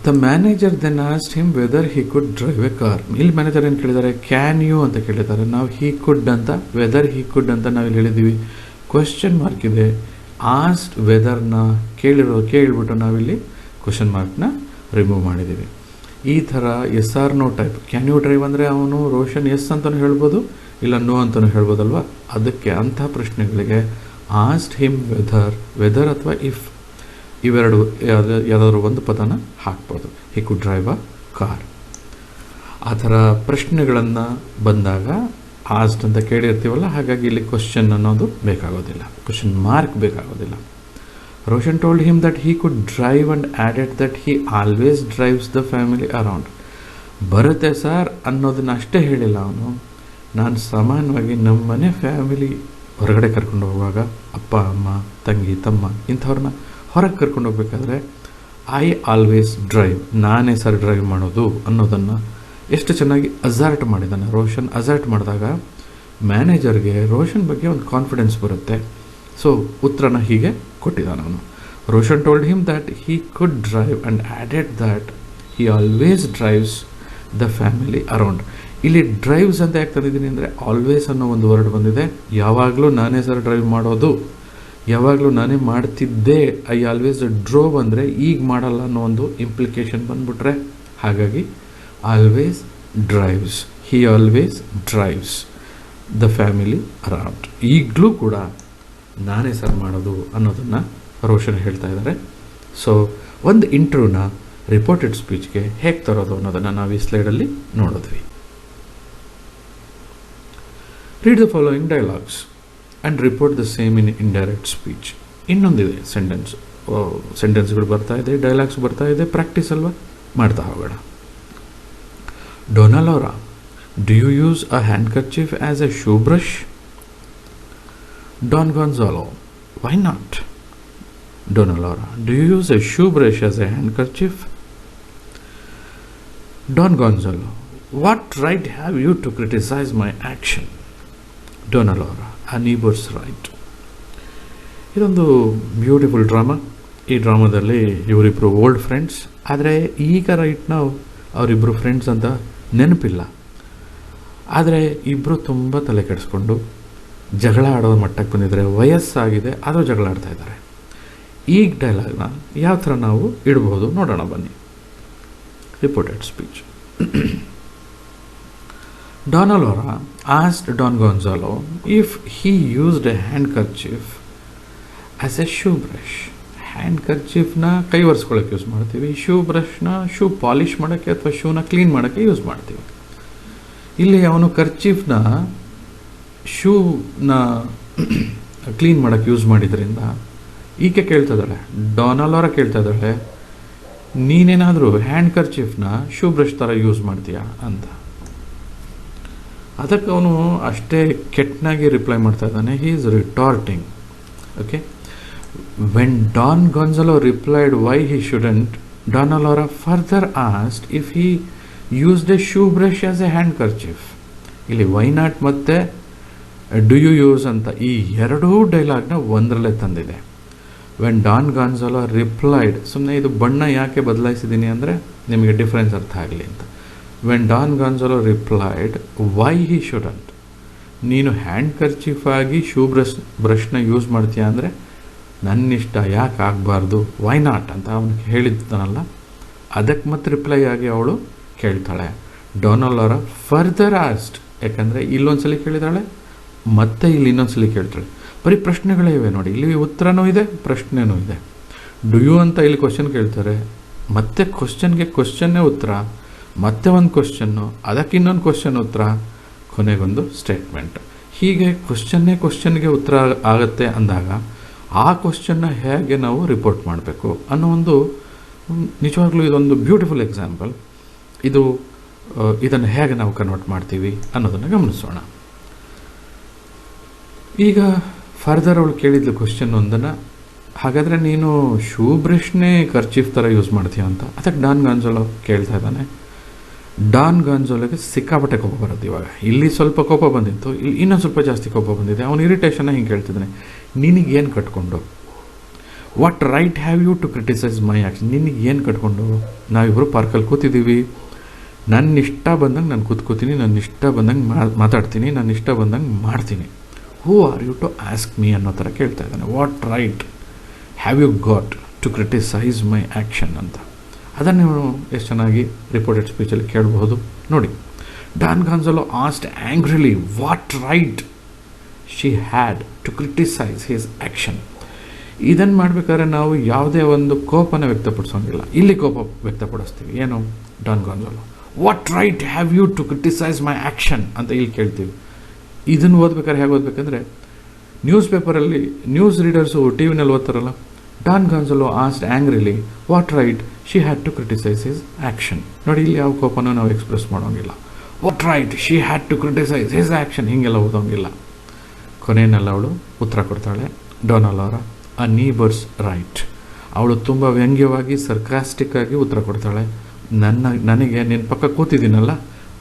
The manager then asked him whether he could drive a car. ಇಲ್ಲಿ ಮ್ಯಾನೇಜರ್ ಏನು ಕೇಳಿದ್ದಾರೆ, ಕ್ಯಾನ್ ಯು ಅಂತ ಕೇಳಿದ್ದಾರೆ. ನಾವು ಹಿ ಕುಡ್ ಅಂತ, ವೆದರ್ ಹಿ ಕುಡ್ ಅಂತ ನಾವು ಇಲ್ಲಿ ಹೇಳಿದ್ದೀವಿ. ಕ್ವೆಶ್ಚನ್ ಮಾರ್ಕ್ ಇದೆ. ಆಸ್ಕ್ಡ್ ವೆದರ್ನ ಕೇಳಿಬಿಟ್ಟು ನಾವಿಲ್ಲಿ ಕ್ವೆಶ್ಚನ್ ಮಾರ್ಕ್ನ ರಿಮೂವ್ ಮಾಡಿದ್ದೀವಿ. ಈ ಥರ yes or no type. Can you drive ಅಂದರೆ ಅವನು ರೋಷನ್ ಎಸ್ ಅಂತಲೂ ಹೇಳ್ಬೋದು, ಇಲ್ಲ ನೋ ಅಂತಲೂ ಹೇಳ್ಬೋದಲ್ವ. ಅದಕ್ಕೆ ಅಂಥ ಪ್ರಶ್ನೆಗಳಿಗೆ ಆಸ್ಕ್ಡ್ ಹಿಮ್ ವೆದರ್ ಅಥವಾ ಇಫ್ ಇವೆರಡು ಯಾವುದಾದ್ರೂ ಒಂದು ಪದನ ಹಾಕ್ಬೋದು. ಹಿ ಕುಡ್ ಡ್ರೈವ್ ಅ ಕಾರ್. ಆ ಥರ ಪ್ರಶ್ನೆಗಳನ್ನು ಬಂದಾಗ ಆಸ್ಟ್ ಅಂತ ಕೇಳಿರ್ತೀವಲ್ಲ, ಹಾಗಾಗಿ ಇಲ್ಲಿ ಕ್ವಶನ್ ಅನ್ನೋದು ಬೇಕಾಗೋದಿಲ್ಲ, ಕ್ವಶನ್ ಮಾರ್ಕ್ ಬೇಕಾಗೋದಿಲ್ಲ. Roshan told him that he could drive and added that he always drives the family around. ಬರುತ್ತೆ ಸರ್ ಅನ್ನೋದನ್ನ ಅಷ್ಟೇ ಹೇಳಿಲ್ಲ ಅವನು, ನಾನು ಸಾಮಾನ್ಯವಾಗಿ ನಮ್ಮ ಮನೆ ಫ್ಯಾಮಿಲಿ ಹೊರಗಡೆ ಕರ್ಕೊಂಡು ಹೋಗುವಾಗ ಅಪ್ಪ ಅಮ್ಮ ತಂಗಿ ತಮ್ಮ ಇಂಥವ್ರನ್ನ ಹೊರಗೆ ಕರ್ಕೊಂಡು ಹೋಗ್ಬೇಕಾದ್ರೆ ಐ ಆಲ್ವೇಸ್ ಡ್ರೈವ್, ನಾನೇ ಸರ್ ಡ್ರೈವ್ ಮಾಡೋದು ಅನ್ನೋದನ್ನು ಎಷ್ಟು ಚೆನ್ನಾಗಿ ಅಸರ್ಟ್ ಮಾಡಿದ್ದಾನೆ ರೋಷನ್. ಅಸರ್ಟ್ ಮಾಡಿದಾಗ ಮ್ಯಾನೇಜರ್ಗೆ ರೋಷನ್ ಬಗ್ಗೆ ಒಂದು ಕಾನ್ಫಿಡೆನ್ಸ್ ಬರುತ್ತೆ. ಸೊ ಉತ್ತರನ ಹೀಗೆ ಕೊಟ್ಟಿದ್ದಾನೆ ಅವನು. Roshan told him that he could drive and added that he always drives the family around. ಇಲ್ಲಿ ಡ್ರೈವ್ಸ್ ಅಂತ ಯಾಕೆ ತಂದಿದ್ದೀನಿ ಅಂದರೆ ಆಲ್ವೇಸ್ ಅನ್ನೋ ಒಂದು ವರ್ಡ್ ಬಂದಿದೆ. ಯಾವಾಗಲೂ ನಾನೇ ಸರ್ ಡ್ರೈವ್ ಮಾಡೋದು, ಯಾವಾಗಲೂ ನಾನೇ ಮಾಡ್ತಿದ್ದೆ. ಐ ಆಲ್ವೇಸ್ ಡ್ರೋವ್ ಅಂದರೆ ಈಗ ಮಾಡಲ್ಲ ಅನ್ನೋ ಒಂದು ಇಂಪ್ಲಿಕೇಶನ್ ಬಂದ್ಬಿಟ್ರೆ, ಹಾಗಾಗಿ always drives, he always drives the family around. ಈಗಲೂ ಕೂಡ ನಾನೇ ಸರ್ ಮಾಡೋದು ಅನ್ನೋದನ್ನು ರೋಷನ್ ಹೇಳ್ತಾ ಇದ್ದಾರೆ. ಸೊ ಒಂದು ಇಂಟ್ರ್ಯೂನ ರಿಪೋರ್ಟೆಡ್ ಸ್ಪೀಚ್ಗೆ ಹೇಗೆ ತರೋದು ಅನ್ನೋದನ್ನು ನಾವು ಈ ಸ್ಲೈಡಲ್ಲಿ ನೋಡಿದ್ವಿ. Read the following dialogues and report the same in indirect speech. ಇನ್ನೊಂದಿದೆ ಸೆಂಟೆನ್ಸ್ಗಳು ಬರ್ತಾ ಇದೆ, ಡೈಲಾಗ್ಸ್ ಬರ್ತಾ ಇದೆ, ಪ್ರಾಕ್ಟೀಸ್ ಅಲ್ವಾ, ಮಾಡ್ತಾ ಹೋಗೋಣ. Dona Laura, do you use a handkerchief as a shoe brush? Don Gonzalo, why not? Dona Laura, do you use a shoe brush as a handkerchief? Don Gonzalo, what right have you to criticise my action? Dona Laura, a neighbour's right. ಇದೊಂದು beautiful drama. ಈ ಡ್ರಾಮಾದಲ್ಲಿ ಇವರಿಬ್ಬರು old friends, ಆದರೆ ಈಗ right ನಾವು ಅವರಿಬ್ಬರು friends ಅಂತ ನೆನಪಿಲ್ಲ. ಆದರೆ ಇಬ್ಬರು ತುಂಬ ತಲೆ ಕೆಡಿಸ್ಕೊಂಡು ಜಗಳ ಆಡೋ ಮಟ್ಟಕ್ಕೆ ಬಂದಿದ್ದಾರೆ. ವಯಸ್ಸಾಗಿದೆ ಆದರೂ ಜಗಳ ಆಡ್ತಾ ಇದ್ದಾರೆ. ಈಗ ಡೈಲಾಗ್ನ ಯಾವ ಥರ ನಾವು ಇಡ್ಬೋದು ನೋಡೋಣ ಬನ್ನಿ. Reported speech. Donna Laura asked Don Gonzalo if he used a handkerchief as a shoe brush. ಹ್ಯಾಂಡ್ಕರ್ಚೀಫ್ನ ಕೈ ಒರೆಸ್ಕೊಳ್ಳೋಕ್ಕೆ ಯೂಸ್ ಮಾಡ್ತೀವಿ, ಶೂ ಬ್ರಷ್ನ ಶೂ ಪಾಲಿಷ್ ಮಾಡೋಕ್ಕೆ ಅಥವಾ ಶೂನ ಕ್ಲೀನ್ ಮಾಡೋಕ್ಕೆ ಯೂಸ್ ಮಾಡ್ತೀವಿ. ಇಲ್ಲಿ ಅವನು ಕರ್ಚೀಫ್ನ ಶೂನ ಕ್ಲೀನ್ ಮಾಡೋಕ್ಕೆ ಯೂಸ್ ಮಾಡಿದ್ರಿಂದ ಈಕೆ ಕೇಳ್ತಾ ಇದ್ದಾಳೆ, ಡಾನಾ ಲೌರಾ ಕೇಳ್ತಾ ಇದ್ದಾಳೆ, ನೀನೇನಾದರೂ ಹ್ಯಾಂಡ್ ಕರ್ಚೀಫ್ನ ಶೂ ಬ್ರಷ್ ಥರ ಯೂಸ್ ಮಾಡ್ತೀಯಾ ಅಂತ. ಅದಕ್ಕೆ ಅವನು ಅಷ್ಟೇ ಕೆಟ್ಟನಾಗಿ ರಿಪ್ಲೈ ಮಾಡ್ತಾ ಇದ್ದಾನೆ. He is retorting. Okay, when Don Gonzalo replied why he shouldn't, Dona Laura further asked if he used a shoe brush as a handkerchief. ಇಲ್ಲಿ ವೈ ನಾಟ್ ಮತ್ತು ಡು ಯು ಯೂಸ್ ಅಂತ ಈ ಎರಡೂ ಡೈಲಾಗ್ನ ಒಂದರಲ್ಲೇ ತಂದಿದೆ. When Don Gonzalo replied, ಸುಮ್ಮನೆ ಇದು ಬಣ್ಣ ಯಾಕೆ ಬದಲಾಯಿಸಿದ್ದೀನಿ ಅಂದರೆ ನಿಮಗೆ ಡಿಫ್ರೆನ್ಸ್ ಅರ್ಥ ಆಗಲಿ ಅಂತ. When Don Gonzalo replied why he shouldn't, ನೀನು ಹ್ಯಾಂಡ್ ಕರ್ಚೀಫ್ ಆಗಿ ಶೂ ಬ್ರಷ್ನ ಯೂಸ್ ಮಾಡ್ತೀಯ ಅಂದರೆ ನನ್ನಿಷ್ಟ, ಯಾಕೆ ಆಗಬಾರ್ದು, ವೈ ನಾಟ್ ಅಂತ ಅವನಿಗೆ ಹೇಳಿದ್ದಾನಲ್ಲ, ಅದಕ್ಕೆ ಮತ್ತೆ ರಿಪ್ಲೈ ಆಗಿ ಅವಳು ಕೇಳ್ತಾಳೆ. ಡೊನಾ ಲೌರಾ ಫರ್ದರ್ ಆಸ್ಕ್ಡ್, ಯಾಕಂದರೆ ಇಲ್ಲೊಂದ್ಸಲಿ ಕೇಳಿದಾಳೆ ಮತ್ತೆ ಇಲ್ಲಿ ಇನ್ನೊಂದ್ಸಲಿ ಕೇಳ್ತಾಳೆ. ಬರೀ ಪ್ರಶ್ನೆಗಳೇ ಇವೆ ನೋಡಿ, ಇಲ್ಲಿ ಉತ್ತರನೂ ಇದೆ ಪ್ರಶ್ನೆನೂ ಇದೆ. ಡು ಯು ಅಂತ ಇಲ್ಲಿ ಕ್ವಶನ್ ಕೇಳ್ತಾರೆ, ಮತ್ತೆ ಕ್ವಶನ್ನೇ ಉತ್ತರ, ಮತ್ತೆ ಒಂದು ಕ್ವಶನ್ನು, ಅದಕ್ಕೆ ಇನ್ನೊಂದು ಕ್ವಶನ್ ಉತ್ತರ, ಕೊನೆಗೊಂದು ಸ್ಟೇಟ್ಮೆಂಟ್. ಹೀಗೆ ಕ್ವಶನ್ಗೆ ಉತ್ತರ ಆಗುತ್ತೆ ಅಂದಾಗ ಆ ಕ್ವಶನ್ನ ಹೇಗೆ ನಾವು ರಿಪೋರ್ಟ್ ಮಾಡಬೇಕು ಅನ್ನೋ ಒಂದು ನಿಜವಾಗ್ಲೂ ಇದೊಂದು ಬ್ಯೂಟಿಫುಲ್ ಎಕ್ಸಾಂಪಲ್. ಇದನ್ನು ಹೇಗೆ ನಾವು ಕನ್ವರ್ಟ್ ಮಾಡ್ತೀವಿ ಅನ್ನೋದನ್ನು ಗಮನಿಸೋಣ. ಈಗ ಫರ್ದರ್ ಅವಳು ಕೇಳಿದ್ಲು ಕ್ವಶನ್ ಒಂದನ್ನು, ಹಾಗಾದರೆ ನೀನು ಶೂ ಬ್ರಷ್ನೇ ಕರ್ಚೀಫ್ ಥರ ಯೂಸ್ ಮಾಡ್ತೀಯ ಅಂತ. ಅದಕ್ಕೆ ಡಾನ್ ಗಾನ್ಜಾಲೋ ಕೇಳ್ತಾ ಇದ್ದಾನೆ. ಡಾನ್ ಗಾನ್ಜಾಲೋಗೆ ಸಿಕ್ಕಾಪಟ್ಟೆ ಕೋಪ ಬರುತ್ತೆ ಇವಾಗ. ಇಲ್ಲಿ ಸ್ವಲ್ಪ ಕೋಪ ಬಂದಿತ್ತು, ಇಲ್ಲಿ ಇನ್ನೊಂದು ಸ್ವಲ್ಪ ಜಾಸ್ತಿ ಕೋಪ ಬಂದಿದೆ. ಅವನು ಇರಿಟೇಷನ್ನ ಹಿಂಗೆ ಕೇಳ್ತಿದ್ದಾನೆ, ನಿನಗೇನು ಕಟ್ಕೊಂಡು, what right have you to criticise my action? ನಿನಗೇನು ಕಟ್ಕೊಂಡು? ನಾವಿಬ್ಬರು ಪಾರ್ಕಲ್ಲಿ ಕೂತಿದ್ದೀವಿ, ನನ್ನ ಇಷ್ಟ ಬಂದಂಗೆ ನಾನು ಕೂತ್ಕೋತೀನಿ, ನನ್ನ ಇಷ್ಟ ಬಂದಂಗೆ ಮಾತಾಡ್ತೀನಿ, ನನ್ನ ಇಷ್ಟ ಬಂದಂಗೆ ಮಾಡ್ತೀನಿ. Who are you to ask me ಅನ್ನೋ ಥರ ಕೇಳ್ತಾ ಇದ್ದಾನೆ. What right have you got to criticise my action ಅಂತ. ಅದನ್ನು ನೀವು ಎಷ್ಟು ಚೆನ್ನಾಗಿ ರಿಪೋರ್ಟೆಡ್ ಸ್ಪೀಚಲ್ಲಿ ಕೇಳಬಹುದು ನೋಡಿ. Don Gonzalo asked angrily what right she had to criticise his action. ಇದನ್ನು ಮಾಡಬೇಕಾದ್ರೆ ನಾವು ಯಾವುದೇ ಒಂದು ಕೋಪನ ವ್ಯಕ್ತಪಡಿಸೋಂಗಿಲ್ಲ. ಇಲ್ಲಿ ಕೋಪ ವ್ಯಕ್ತಪಡಿಸ್ತೀವಿ. ಏನು? Don Gonzalo what right have you to criticise my action ಅಂತ ಇಲ್ಲಿ ಕೇಳ್ತೀವಿ. ಇದನ್ನು ಓದ್ಬೇಕಾದ್ರೆ ಹೇಗೆ ಓದಬೇಕಂದ್ರೆ, ನ್ಯೂಸ್ ಪೇಪರಲ್ಲಿ ನ್ಯೂಸ್ ರೀಡರ್ಸು ಟಿ ವಿನಲ್ಲಿ ಓದ್ತಾರಲ್ಲ, Don Gonzalo asked angrily what right she had to criticise his action. ನೋಡಿ, ಇಲ್ಲಿ ಯಾವ ಕೋಪನೂ ನಾವು ಎಕ್ಸ್ಪ್ರೆಸ್ ಮಾಡೋಂಗಿಲ್ಲ. What right she had to criticise his action ಹೀಗೆಲ್ಲ ಓದೋಂಗಿಲ್ಲ. ಕೊನೆಯಲ್ಲಿ ಅವಳು ಉತ್ತರ ಕೊಡ್ತಾಳೆ, ಡೊನಾಲ್ಡ್ ಅ ನೀಬರ್ಸ್ ರೈಟ್. ಅವಳು ತುಂಬ ವ್ಯಂಗ್ಯವಾಗಿ ಸರ್ಕಾಸ್ಟಿಕ್ ಆಗಿ ಉತ್ತರ ಕೊಡ್ತಾಳೆ. ನನಗೆ ನಿನ್ನ ಪಕ್ಕ ಕೂತಿದ್ದೀನಲ್ಲ,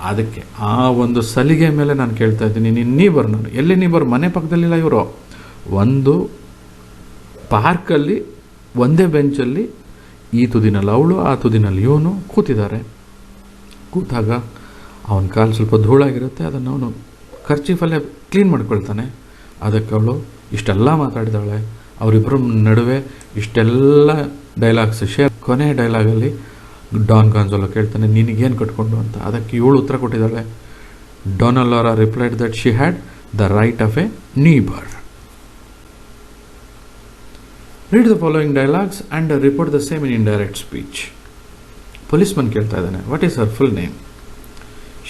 ಅದಕ್ಕೆ ಆ ಒಂದು ಸಲಿಗೆ ಮೇಲೆ ನಾನು ಕೇಳ್ತಾ ಇದ್ದೀನಿ, ನಿನ್ನ ನೀಬರ್. ನಾನು ಎಲ್ಲಿ ನೀಬರ್? ಮನೆ ಪಕ್ಕದಲ್ಲಿಲ್ಲ. ಇವರು ಒಂದು ಪಾರ್ಕಲ್ಲಿ ಒಂದೇ ಬೆಂಚಲ್ಲಿ ಈ ತುದಿನಲ್ಲಿ ಅವಳು, ಆ ತುದಿನಲ್ಲಿ ಇವನು ಕೂತಿದ್ದಾರೆ. ಕೂತಾಗ ಅವನ ಕಾಲು ಸ್ವಲ್ಪ ಧೂಳಾಗಿರುತ್ತೆ, ಅದನ್ನು ಅವನು ಖರ್ಚೀಫಲ್ಲೇ ಕ್ಲೀನ್ ಮಾಡ್ಕೊಳ್ತಾನೆ. ಅದಕ್ಕೆ ಅವಳು ಇಷ್ಟೆಲ್ಲ ಮಾತಾಡಿದಾಳೆ. ಅವರಿಬ್ಬರ ನಡುವೆ ಇಷ್ಟೆಲ್ಲ ಡೈಲಾಗ್ಸ್ ಶೇರ್. ಕೊನೆ ಡೈಲಾಗಲ್ಲಿ ಡಾನ್ ಗಾನ್ಸಲೋ ಕೇಳ್ತಾನೆ, ನಿನಗೇನು ಕಟ್ಕೊಂಡು ಅಂತ. ಅದಕ್ಕೆ ಇವಳು ಉತ್ತರ ಕೊಟ್ಟಿದ್ದಾಳೆ, Donald replied that she had the right of a neighbour. Read the following dialogues and report the same in indirect speech. Policeman ಕೇಳ್ತಾ ಇದ್ದಾನೆ, what is her full name?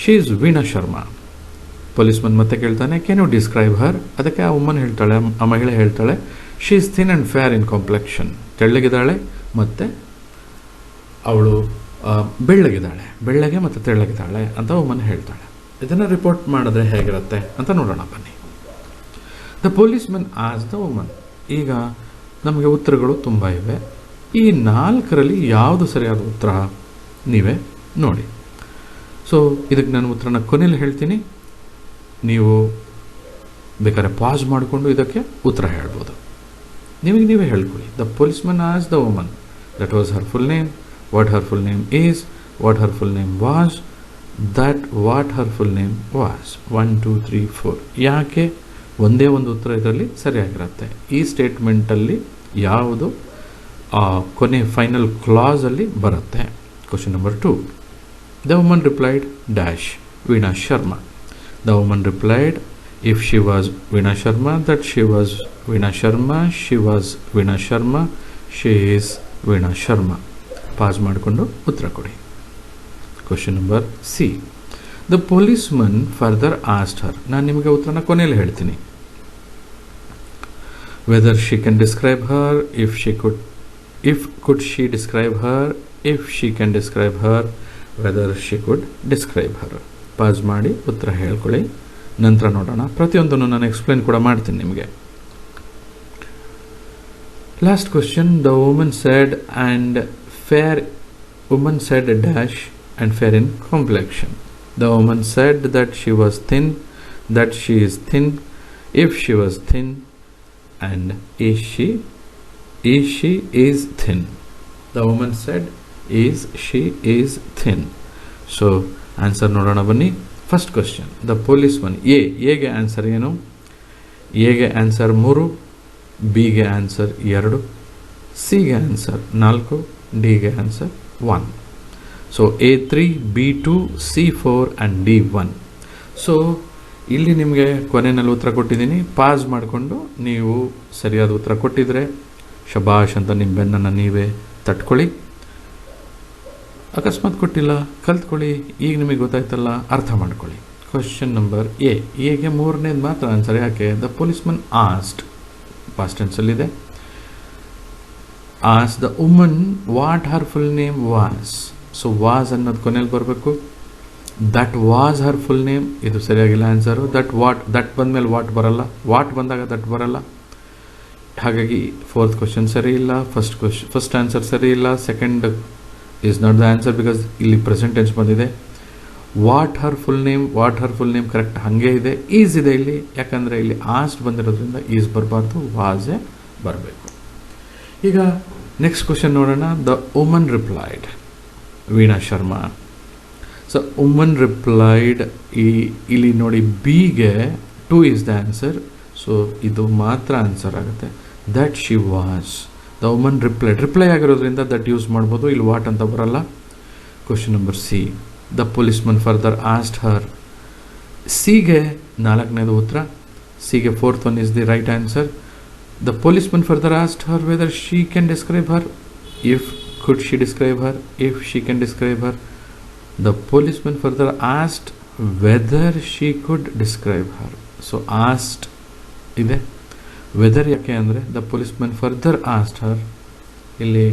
She is Veena Sharma. Policeman ಮತ್ತೆ ಕೇಳ್ತಾನೆ, ಕ್ಯಾನ್ ಯು ಡಿಸ್ಕ್ರೈಬ್ ಹರ್? ಅದಕ್ಕೆ ಆ woman ಹೇಳ್ತಾಳೆ, ಆ ಮಹಿಳೆ ಹೇಳ್ತಾಳೆ, she is thin and fair in complexion. ತೆಳ್ಳಗಿದ್ದಾಳೆ ಮತ್ತು ಅವಳು ಬೆಳ್ಳಗೆ ಮತ್ತು ತೆಳ್ಳಗಿದ್ದಾಳೆ ಅಂತ ವುಮನ್ ಹೇಳ್ತಾಳೆ. ಇದನ್ನು ರಿಪೋರ್ಟ್ ಮಾಡಿದ್ರೆ ಹೇಗಿರುತ್ತೆ ಅಂತ ನೋಡೋಣ ಬನ್ನಿ. ದ ಪೊಲೀಸ್ಮನ್ ಆಸ್ ದ ವುಮನ್. ಈಗ ನಮಗೆ ಉತ್ತರಗಳು ತುಂಬ ಇವೆ. ಈ 4ರಲ್ಲಿ ಯಾವುದು ಸರಿಯಾದ ಉತ್ತರ ನೀವೇ ನೋಡಿ. ಸೊ ಇದಕ್ಕೆ ನಾನು ಉತ್ತರನ ಕೊನೆಯಲ್ಲಿ ಹೇಳ್ತೀನಿ, ನೀವು ಬೇಕಾದ್ರೆ ಪಾಸ್ ಮಾಡಿಕೊಂಡು ಇದಕ್ಕೆ ಉತ್ತರ ಹೇಳ್ಬೋದು. ನೀವೇ ಹೇಳ್ಕೊಳ್ಳಿ. ದ ಪೊಲೀಸ್ಮನ್ ಆಸ್ the woman, that was her full name, what her full name is, what her full name was, that what her full name was. 1 2 3 4. ಯಾಕೆ? ಒಂದೇ ಒಂದು ಉತ್ತರ ಇದರಲ್ಲಿ ಸರಿಯಾಗಿರುತ್ತೆ. ಈ ಸ್ಟೇಟ್ಮೆಂಟಲ್ಲಿ ಯಾವುದು ಕೊನೆ ಫೈನಲ್ ಕ್ಲಾಸಲ್ಲಿ ಬರುತ್ತೆ. Question number 2. The woman replied dash Veena Sharma. The woman replied, if she was Veena Sharma, that she was Veena Sharma, she was Veena Sharma, she is Veena Sharma. Pause ಮಾಡಿಕೊಂಡು ಉತ್ತರ ಕೊಡಿ. Question number C. The policeman further asked her. ನಾನು ನಿಮಗೆ ಉತ್ತರನ ಕೊನೆಯಲ್ಲಿ ಹೇಳ್ತೀನಿ. Whether she can describe her, could she describe her, if she can describe her, whether she could describe her. Pass ಮಾಡಿ ಉತ್ತರ ಹೇಳ್ಕೊಳ್ಳಿ. ನಂತರ ನೋಡೋಣ. ಪ್ರತಿಯೊಂದನ್ನು ನಾನು ಎಕ್ಸ್ಪ್ಲೇನ್ ಕೂಡ ಮಾಡ್ತೀನಿ ನಿಮಗೆ. Last question. The woman said dash and fair in complexion. The woman said that she was thin, that she is thin, if she was thin, and is she is thin. The woman said she is thin. So answer ನೋಡೋಣ ಬನ್ನಿ. First question, the policeman. ಎಗೆ answer ಏನು? ಎಗೆ answer 3, ಬಿಗೆ answer 2, ಸಿಗೆ answer 4, ಡಿಗೆ answer 1. So A3, B2, C4 and D1. So ಇಲ್ಲಿ ನಿಮಗೆ ಕೊನೆಯಲ್ಲಿ ಉತ್ತರ ಕೊಟ್ಟಿದ್ದೀನಿ. ಪಾಸ್ ಮಾಡಿಕೊಂಡು ನೀವು ಸರಿಯಾದ ಉತ್ತರ ಕೊಟ್ಟಿದ್ರೆ ಶಬಾಷ್ ಅಂತ ನಿಮ್ಮ ಬೆನ್ನನ್ನು ನೀವೇ ತಟ್ಕೊಳ್ಳಿ. ಅಕಸ್ಮಾತ್ ಕೊಟ್ಟಿಲ್ಲ, ಕಲ್ತ್ಕೊಳ್ಳಿ. ಈಗ ನಿಮಗೆ ಗೊತ್ತಾಯ್ತಲ್ಲ, ಅರ್ಥ ಮಾಡ್ಕೊಳ್ಳಿ. ಕ್ವಶನ್ ನಂಬರ್ ಎಗೆ 3ನೇದು ಮಾತ್ರ ಆನ್ಸರ್. ಯಾಕೆ? ದ ಪೊಲೀಸ್ಮನ್ ಆಸ್ಡ್, ಪಾಸ್ಟ್ ಟೆನ್ಸಲ್ಲಿದೆ. ಆಸ್ the woman what her full name was. So was ಅನ್ನೋದು ಕೊನೆಯಲ್ಲಿ ಬರಬೇಕು. That was her full name, ಇದು ಸರಿಯಾಗಿಲ್ಲ ಆನ್ಸರು. ದಟ್ ಬಂದಮೇಲೆ ವಾಟ್ ಬರಲ್ಲ, ವಾಟ್ ಬಂದಾಗ ದಟ್ ಬರಲ್ಲ. ಹಾಗಾಗಿ 4th ಕ್ವಶನ್ ಸರಿ ಇಲ್ಲ. ಫಸ್ಟ್ ಆನ್ಸರ್ ಸರಿ ಇಲ್ಲ. Second is not the answer because ಇಲ್ಲಿ ಪ್ರೆಸೆಂಟ್ ಟೆನ್ಸ್ ಬಂದಿದೆ. What her full name correct ಹಾಗೆ ಇದೆ. ಈಸ್ ಇದೆ ಇಲ್ಲಿ, ಯಾಕಂದರೆ ಇಲ್ಲಿ ಆಸ್ಟ್ ಬಂದಿರೋದ್ರಿಂದ ಈಸ್ ಬರಬಾರ್ದು, ವಾಸೇ ಬರಬೇಕು. ಈಗ ನೆಕ್ಸ್ಟ್ ಕ್ವಶನ್ ನೋಡೋಣ. The woman replied Veena Sharma. So woman replied, ಇಲ್ಲಿ ನೋಡಿ ಬಿಗೆ 2 ಈಸ್ ದ ಆನ್ಸರ್. ಸೊ ಇದು ಮಾತ್ರ ಆನ್ಸರ್ ಆಗುತ್ತೆ. That she was. The woman reply ಆಗಿರೋದ್ರಿಂದ ದಟ್ ಯೂಸ್ ಮಾಡ್ಬೋದು, ಇಲ್ಲಿ ವಾಟ್ ಅಂತ ಬರಲ್ಲ. Question number C. The policeman further asked her. ಸಿಗೆ 4ನೇದು ಉತ್ತರ. ಸಿಗೆ 4th one is the right answer. The policeman further asked her whether she can describe her. Could she describe her? If she can describe her, the policeman further asked whether she could describe her. So asked ಇದೆ, whether ಯಾಕೆ ಅಂದರೆ the policeman further asked her, ಇಲ್ಲಿ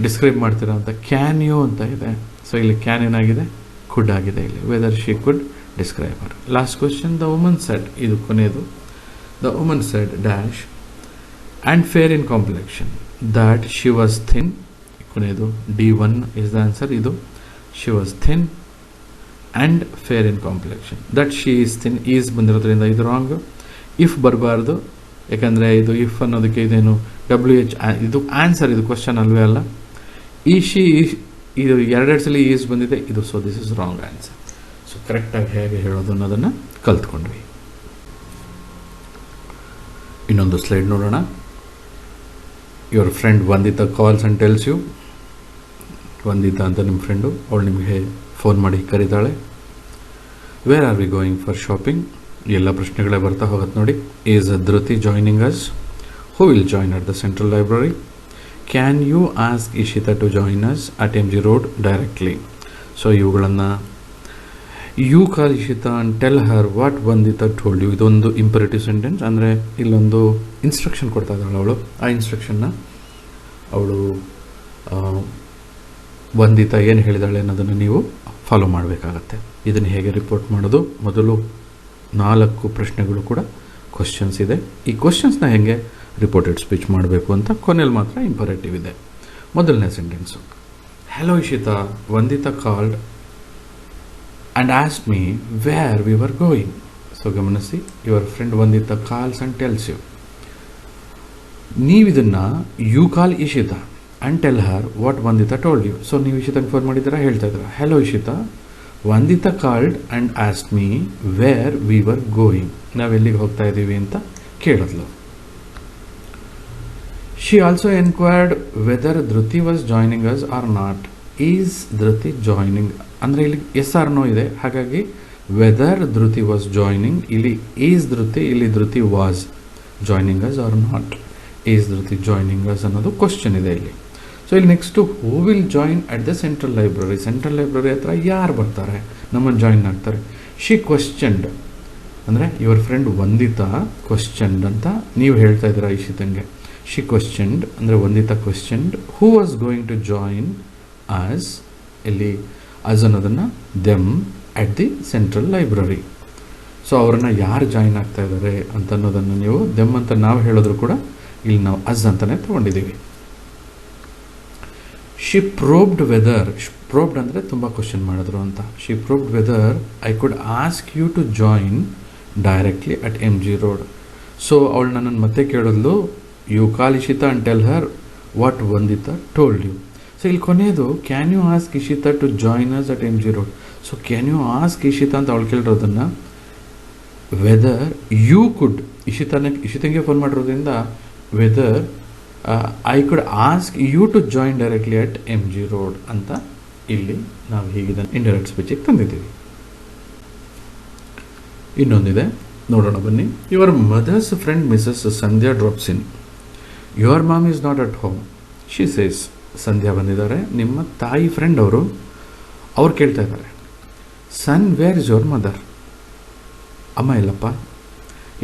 describe ಮಾಡ್ತೀರಾ ಅಂತ can you ಅಂತ ಇದೆ. So ಇಲ್ಲಿ can ಏನಾಗಿದೆ, ಕುಡ್ ಆಗಿದೆ. ಇಲ್ಲಿ whether she could describe her. Last question, the woman said, ಇದು ಕೊನೆಯದು. The woman said dash and fair in complexion that she was thin, ಕೊನೆಯದು D1 ಇಸ್ ದ ಆನ್ಸರ್. ಇದು she was thin and fair in complexion. That she is thin, is ಬಂದಿರೋದ್ರಿಂದ ಇದು wrong. If ಬರಬಾರ್ದು, ಯಾಕಂದರೆ ಇದು if ಅನ್ನೋದಕ್ಕೆ ಇದೇನು WH, ಇದು ಆನ್ಸರ್, ಇದು ಕ್ವಶನ್ ಅಲ್ವೇ ಅಲ್ಲ. ಈ ಶಿ, ಇದು ಎರಡೆರಡು ಸಲ ಈಸ್ ಬಂದಿದೆ ಇದು. So this is wrong answer. So ಕರೆಕ್ಟಾಗಿ ಹೇಗೆ ಹೇಳೋದು ಅನ್ನೋದನ್ನು ಕಲ್ತ್ಕೊಂಡ್ವಿ. ಇನ್ನೊಂದು ಸ್ಲೈಡ್ ನೋಡೋಣ. Your friend Vandita calls and tells you. Vandita ಅಂತ ನಿಮ್ಮ ಫ್ರೆಂಡು, ಅವಳು ನಿಮಗೆ ಫೋನ್ ಮಾಡಿ ಕರೀತಾಳೆ. Where are we going for shopping? ಎಲ್ಲ ಪ್ರಶ್ನೆಗಳೇ ಬರ್ತಾ ಹೋಗುತ್ತೆ ನೋಡಿ. Is Dhriti joining us? Who will join at the central library? Can you ask Ishita to join us at MG road directly? So ಇವುಗಳನ್ನು you call Ishita and tell her what Vandita told you. ಇದೊಂದು imperative sentence, ಅಂದರೆ ಇಲ್ಲೊಂದು instruction ಕೊಡ್ತಾ ಇದ್ದಾಳೆ ಅವಳು. ಆ ಇನ್ಸ್ಟ್ರಕ್ಷನ್ನ ಅವಳು ವಂದಿತಾ ಏನು ಹೇಳಿದಾಳೆ ಅನ್ನೋದನ್ನು ನೀವು ಫಾಲೋ ಮಾಡಬೇಕಾಗತ್ತೆ. ಇದನ್ನು ಹೇಗೆ ರಿಪೋರ್ಟ್ ಮಾಡೋದು? ಮೊದಲು 4 ಪ್ರಶ್ನೆಗಳು ಕೂಡ ಕ್ವಶನ್ಸ್ ಇದೆ. ಈ ಕ್ವಶನ್ಸ್ನ ಹೇಗೆ ರಿಪೋರ್ಟೆಡ್ ಸ್ಪೀಚ್ ಮಾಡಬೇಕು ಅಂತ ಕೊನೆಯಲ್ಲಿ ಮಾತ್ರ ಇಂಪರೇಟಿವ್ ಇದೆ. ಮೊದಲನೇ sentence, hello Ishita, Vandita called and asked me where we were going. So ಗಮನಿಸಿ, your friend Vandita calls and tells you. ನೀವು ಇದನ್ನು you call Ishita and tell her what Vandita told you. So ನೀವು ಇಶಿತಾಗೆ ಫೋನ್ ಮಾಡಿದ್ದೀರಾ, ಹೇಳ್ತಾ ಇದ್ದೀರಾ, hello Ishita, Vandita called and asked me where we were going. ನಾವು ಎಲ್ಲಿಗೆ ಹೋಗ್ತಾ ಇದ್ದೀವಿ ಅಂತ ಕೇಳಿದ್ಲು. She also enquired whether Dhriti was joining us or not. Is Dhriti joining ಅಂದರೆ ಇಲ್ಲಿ ಎಸ್ ಆರ್ ನೋ ಇದೆ, ಹಾಗಾಗಿ ವೆದರ್ ಧೃತಿ ವಾಸ್ ಜಾಯ್ನಿಂಗ್, ಇಲ್ಲಿ ಈಸ್ ಧೃತಿ, ಇಲ್ಲಿ Dhriti was joining us or not. Is Dhriti joining us ಅನ್ನೋದು ಕ್ವಶನ್ ಇದೆ ಇಲ್ಲಿ. ಸೊ ಇಲ್ಲಿ next, who will join at the central library? Central library ಹತ್ರ ಯಾರು ಬರ್ತಾರೆ, ನಮ್ಮನ್ನು ಜಾಯಿನ್ ಆಗ್ತಾರೆ? ಶಿ ಕ್ವಶ್ಚನ್ಡ್ ಅಂದರೆ ಯುವರ್ ಫ್ರೆಂಡ್ ವಂದಿತಾ ಕ್ವಶ್ಚನ್ಡ್ ಅಂತ ನೀವು ಹೇಳ್ತಾ ಇದ್ದೀರಾ ಇಶಿತಂಗೆ. ಶಿ ಕ್ವಶ್ಚನ್ಡ್ ಅಂದರೆ Vandita questioned who was going to join us, ಇಲ್ಲಿ ಆಸ್ ಅನ್ನೋದನ್ನು them at the central library. So ಅವರನ್ನು ಯಾರು ಜಾಯಿನ್ ಆಗ್ತಾ ಇದ್ದಾರೆ ಅಂತ ಅನ್ನೋದನ್ನು ನೀವು ದೆಮ್ ಅಂತ ನಾವು ಹೇಳಿದ್ರು ಕೂಡ ಇಲ್ಲಿ ನಾವು ಅಸ್ ಅಂತಲೇ ತೊಗೊಂಡಿದ್ದೀವಿ. ಶಿ ಪ್ರೋಬ್ಡ್ ವೆದರ್, ಪ್ರೋಬ್ಡ್ ಅಂದರೆ ತುಂಬ ಕ್ವಶನ್ ಮಾಡಿದ್ರು ಅಂತ. She probed whether I could ask you to join directly at MG road. So ಅವಳು ನನ್ನನ್ನು ಮತ್ತೆ ಕೇಳಿದ್ಲು, you call Ishita and tell her what Vandita told you. So ಇಲ್ಲಿ ಕೊನೆಯದು, can you ask Ishita to join us at MG road. So can you ask Ishita ಅಂತ ಅವಳು ಕೇಳಿರೋದನ್ನು whether you could, ಇಶಿತಂಗೆ ಫೋನ್ ಮಾಡಿರೋದ್ರಿಂದ whether I could ask you to join directly at MG road ಅಂತ ಇಲ್ಲಿ ನಾವು ಹೀಗಿದನ್ನು ಇಂಡೈರೆಕ್ಟ್ ಸ್ಪೀಚಿಗೆ ತಂದಿದ್ದೀವಿ. ಇನ್ನೊಂದಿದೆ, ನೋಡೋಣ ಬನ್ನಿ. Your mother's friend Mrs Sandhya drops in. Your mom is not at home. She says, Sandhya ಬಂದಿದ್ದಾರೆ, ನಿಮ್ಮ ತಾಯಿ ಫ್ರೆಂಡ್ ಅವ್ರು ಕೇಳ್ತಾ ಇದ್ದಾರೆ, son where is your mother? ಅಮ್ಮ ಇಲ್ಲಪ್ಪ.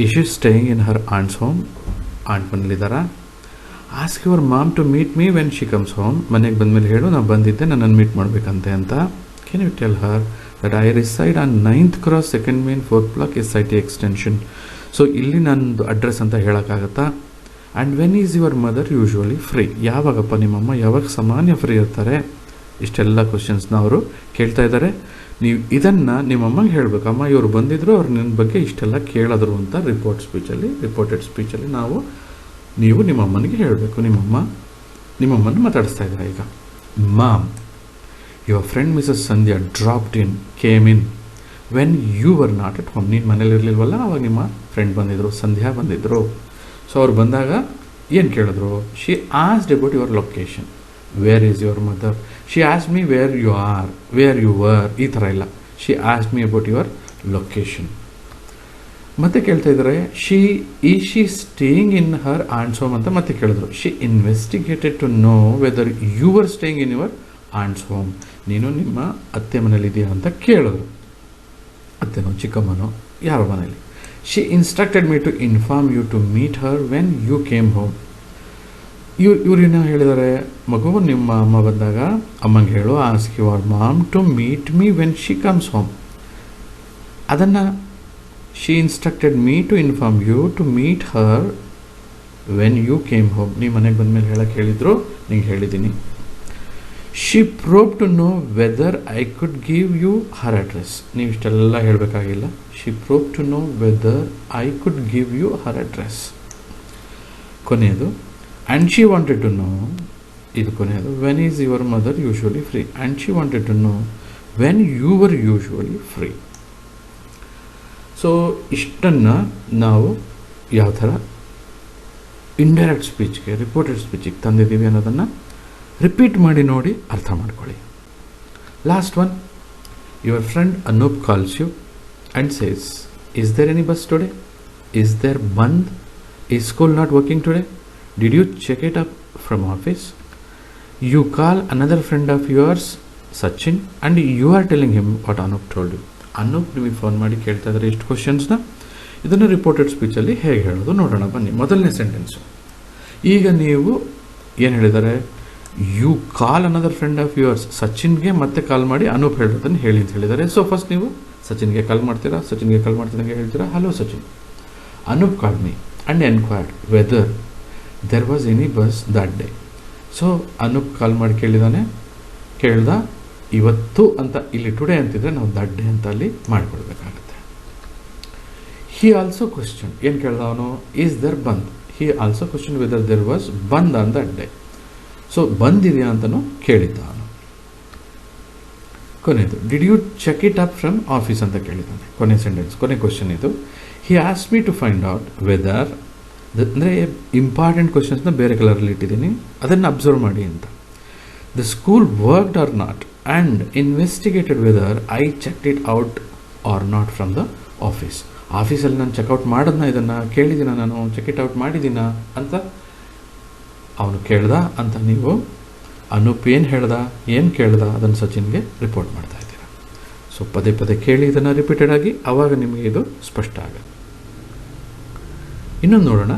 She is staying in her aunt's home. Aunt ಮನೇಲಿದ್ದಾರಾ? Ask your mom to meet me when she comes home. ಮನೆಗೆ ಬಂದಮೇಲೆ ಹೇಳು, ನಾನು ಬಂದಿದ್ದೆ, ನನ್ನನ್ನು ಮೀಟ್ ಮಾಡಬೇಕಂತೆ ಅಂತ. Can you tell her that I reside on 9th Cross 2nd Main 4th Block SIT extension. So ಇಲ್ಲಿ ನನ್ನದು ಅಡ್ರೆಸ್ ಅಂತ ಹೇಳೋಕ್ಕಾಗತ್ತಾ? And when is your mother usually free? ಯಾವಾಗಪ್ಪ ನಿಮ್ಮಮ್ಮ ಯಾವಾಗ ಸಾಮಾನ್ಯ ಫ್ರೀ ಇರ್ತಾರೆ? ಇಷ್ಟೆಲ್ಲ ಕ್ವಶನ್ಸ್ನ ಅವರು ಕೇಳ್ತಾ ಇದ್ದಾರೆ. ನೀವು ಇದನ್ನು ನಿಮ್ಮಮ್ಮಗೆ ಹೇಳಬೇಕು, ಅಮ್ಮ ಇವರು ಬಂದಿದ್ರು, ಅವ್ರು ನಿನ್ನ ಬಗ್ಗೆ ಇಷ್ಟೆಲ್ಲ ಕೇಳಿದ್ರು ಅಂತ ರಿಪೋರ್ಟೆಡ್ ಸ್ಪೀಚಲ್ಲಿ ನೀವು ನಿಮ್ಮಮ್ಮನಿಗೆ ಹೇಳಬೇಕು. ನಿಮ್ಮಮ್ಮನ ಮಾತಾಡಿಸ್ತಾ ಇದ್ದೀರಾ ಈಗ. Mom, your friend Mrs Sandhya dropped in, came in when you were not at home. ನೀನು ಮನೇಲಿ ಇರಲಿಲ್ವಲ್ಲ, ಅವಾಗ ನಿಮ್ಮ ಫ್ರೆಂಡ್ ಬಂದಿದ್ರು, ಸಂಧ್ಯಾ ಬಂದಿದ್ರು. ಸೊ ಅವ್ರು ಬಂದಾಗ ಏನು ಕೇಳಿದ್ರು? She asked about your location. Where is your mother? She asked me where you are, where you were, ಈ ಥರ ಇಲ್ಲ. She asked me about your location. ಮತ್ತೆ ಕೇಳ್ತಾ ಇದ್ದಾರೆ, she staying in her aunt's home ಅಂತ ಮತ್ತೆ ಕೇಳಿದ್ರು. She investigated to know whether you were staying in your aunt's home, ನೀನು ನಿಮ್ಮ ಅತ್ತೆ ಮನೇಲಿದೆಯಾ ಅಂತ ಕೇಳಿದ್ರು. ಅತ್ತೆನೋ ಚಿಕ್ಕಮ್ಮನೋ ಯಾರೋ ಮನೇಲಿ. She instructed me to inform you to meet her when you came home. ಇವ್ರೇನೋ ಹೇಳಿದ್ದಾರೆ, ಮಗು ನಿಮ್ಮ ಅಮ್ಮ ಬಂದಾಗ ಅಮ್ಮಂಗೆ ಹೇಳು, ask your mom to meet me when she comes home. ಅದನ್ನು she instructed me to inform you to meet her when you came home. ನೀವು ಮನೆಗೆ ಬಂದಮೇಲೆ ಹೇಳಕ್ಕೆ ಹೇಳಿದ್ರು, ನಿಂಗೆ ಹೇಳಿದ್ದೀನಿ. She probe to know whether I could give you her address. ನೀವು ಇಷ್ಟೆಲ್ಲ ಹೇಳಬೇಕಾಗಿಲ್ಲ. She probe to know whether I could give you her address. ಕೊನೆಯದು, and she wanted to know, ಇದು ಕೊನೆಯದು, when is your mother usually free. And she wanted to know when you were usually free. So ಇಷ್ಟನ್ನು ನಾವು ಯಾವ ಥರ indirect ಸ್ಪೀಚ್ಗೆ, reported ಸ್ಪೀಚಿಗೆ ತಂದಿದ್ದೀವಿ ಅನ್ನೋದನ್ನು repeat ಮಾಡಿ ನೋಡಿ ಅರ್ಥ ಮಾಡ್ಕೊಳ್ಳಿ. Last one, your friend Anoop calls you and says, is there any bus today? Is there bandh? Is school not working today? Did you check it up from office? You call another friend of yours Sachin and you are telling him what Anoop told you. Anoop ನಿಮಗೆ phone ಮಾಡಿ ಕೇಳ್ತಾ ಇದ್ದಾರೆ ಇಷ್ಟು ಕ್ವಶನ್ಸ್ನ. ಇದನ್ನು reported ಸ್ಪೀಚಲ್ಲಿ ಹೇಗೆ ಹೇಳೋದು ನೋಡೋಣ ಬನ್ನಿ. ಮೊದಲನೇ ಸೆಂಟೆನ್ಸು, ಈಗ ನೀವು ಏನು ಹೇಳಿದ್ದಾರೆ, you call another friend of yours. ಸಚಿನ್ಗೆ ಮತ್ತೆ ಕಾಲ್ ಮಾಡಿ ಅನೂಪ್ ಹೇಳೋದನ್ನು ಹೇಳಿ ಅಂತ ಹೇಳಿದ್ದಾರೆ. ಸೊ ಫಸ್ಟ್ ನೀವು ಸಚಿನ್ಗೆ ಕಾಲ್ ಮಾಡ್ತೀರಾ, ಸಚಿನ್ಗೆ ಕಾಲ್ ಮಾಡ್ತಿದ್ದಂಗೆ ಹೇಳ್ತೀರಾ, hello Sachin, Anoop call me and enquired whether there was any bus that day. So Anoop call ಮಾಡಿ ಕೇಳ್ದ ಇವತ್ತು ಅಂತ, ಇಲ್ಲಿ ಟುಡೇ ಅಂತಿದ್ರೆ ನಾವು ದಟ್ ಡೇ ಅಂತ ಅಲ್ಲಿ ಮಾಡಿಕೊಡ್ಬೇಕಾಗುತ್ತೆ. ಹಿ ಆಲ್ಸೋ ಕ್ವಶನ್, ಏನು ಕೇಳ್ದ ಅವನು, is there bandh. He also question whether there was bandh on that day. So ಬಂದಿದೆಯಾ ಅಂತಲೂ ಕೇಳಿದ್ದ ಅವನು. ಕೊನೆಯದು, did you check it up from office ಅಂತ ಕೇಳಿದ್ದಾನೆ. ಕೊನೆ ಸೆಂಟೆನ್ಸ್, ಕೊನೆ ಕ್ವಶನ್ ಇದು. He ask me to find out whether, ಅಂದರೆ ಇಂಪಾರ್ಟೆಂಟ್ ಕ್ವಶನ್ಸ್ನ ಬೇರೆ ಕಲರಲ್ಲಿ ಇಟ್ಟಿದ್ದೀನಿ, ಅದನ್ನು ಅಬ್ಸರ್ವ್ ಮಾಡಿ ಅಂತ. The school worked or not and investigated whether I checked it out or not from the office. ಆಫೀಸಲ್ಲಿ ನಾನು ಚೆಕ್ಔಟ್ ಮಾಡೋದನ್ನ, ಇದನ್ನು ಕೇಳಿದ್ದೀನ, ನಾನು ಚೆಕ್ ಇಟ್ ಔಟ್ ಮಾಡಿದ್ದೀನ ಅಂತ ಅವನು ಕೇಳ್ದ ಅಂತ ನೀವು ಅನೂಪ್ ಏನು ಕೇಳ್ದ ಅದನ್ನು ಸಚಿನ್ಗೆ ರಿಪೋರ್ಟ್ ಮಾಡ್ತಾ ಇದ್ದೀರಾ. ಸೊ ಪದೇ ಪದೇ ಕೇಳಿ ಇದನ್ನು ರಿಪೀಟೆಡ್ ಆಗಿ, ಆವಾಗ ನಿಮಗೆ ಇದು ಸ್ಪಷ್ಟ ಆಗುತ್ತೆ. ಇನ್ನೊಂದು ನೋಡೋಣ.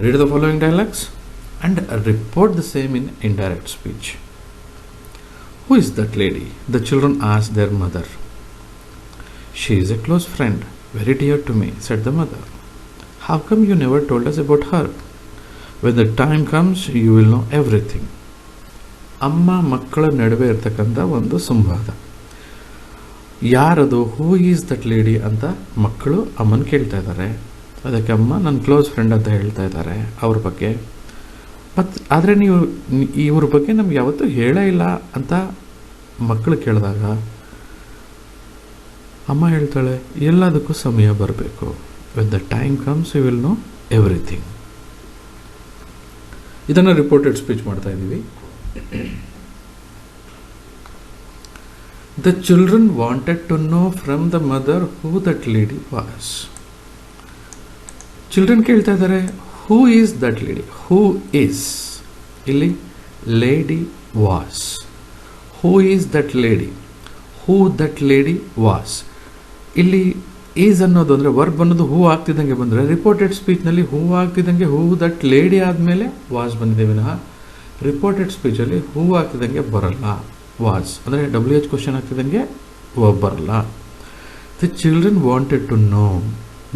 Read the following dialogues and report the same in indirect speech. Who is that lady? The children asked their mother. She is a close friend, very dear to me, said the mother. How come you never told us about her? When the time comes you will know everything. ಅಮ್ಮ ಮಕ್ಕಳ ನಡುವೆ ಇರ್ತಕ್ಕಂಥ ಒಂದು ಸಂವಾದ. ಯಾರದು? ಹೂ is that lady ಅಂತ ಮಕ್ಕಳು ಅಮ್ಮನ ಕೇಳ್ತಾ ಇದ್ದಾರೆ. ಅದಕ್ಕೆ ಅಮ್ಮ ನನ್ನ ಕ್ಲೋಸ್ ಫ್ರೆಂಡ್ ಅಂತ ಹೇಳ್ತಾ ಇದ್ದಾರೆ ಅವ್ರ ಬಗ್ಗೆ. ಮತ್ತು ಆದರೆ ನೀವು ಇವ್ರ ಬಗ್ಗೆ ನಮ್ಗೆ ಯಾವತ್ತೂ ಹೇಳೇ ಇಲ್ಲ ಅಂತ ಮಕ್ಕಳು ಕೇಳಿದಾಗ ಅಮ್ಮ ಹೇಳ್ತಾಳೆ, ಎಲ್ಲದಕ್ಕೂ ಸಮಯ ಬರಬೇಕು. When the time comes you will know everything. ಇದನ್ನು ರಿಪೋರ್ಟೆಡ್ ಸ್ಪೀಚ್ ಮಾಡ್ತಾ ಇದ್ದೀವಿ. The children wanted to know from the mother who that lady was. Children ಕೇಳ್ತಾ ಇದ್ದಾರೆ, who is that lady? Who is, ಇಲ್ಲಿ lady was. Who is that lady? Who that lady was. ಇಲ್ಲಿ is ಅನ್ನೋದು ಅಂದರೆ verb ಅನ್ನೋದು who ಆಗ್ತಿದ್ದಂಗೆ ಬಂದರೆ, reported ಸ್ಪೀಚ್ನಲ್ಲಿ ಹೂ ಆಗ್ತಿದ್ದಂಗೆ ಹೂ ದಟ್ ಲೇಡಿ ಆದಮೇಲೆ ವಾಸ್ ಬಂದಿದೆ ವಿನಃ ರಿಪೋರ್ಟೆಡ್ ಸ್ಪೀಚಲ್ಲಿ ಹೂ ಆಗ್ತಿದ್ದಂಗೆ ಬರಲ್ಲ. ವಾಸ್ ಅಂದರೆ WH ಕ್ವಶನ್ ಆಗ್ತಿದ್ದಂಗೆ ವರ್ಬ್ ಬರಲ್ಲ. The children wanted to know.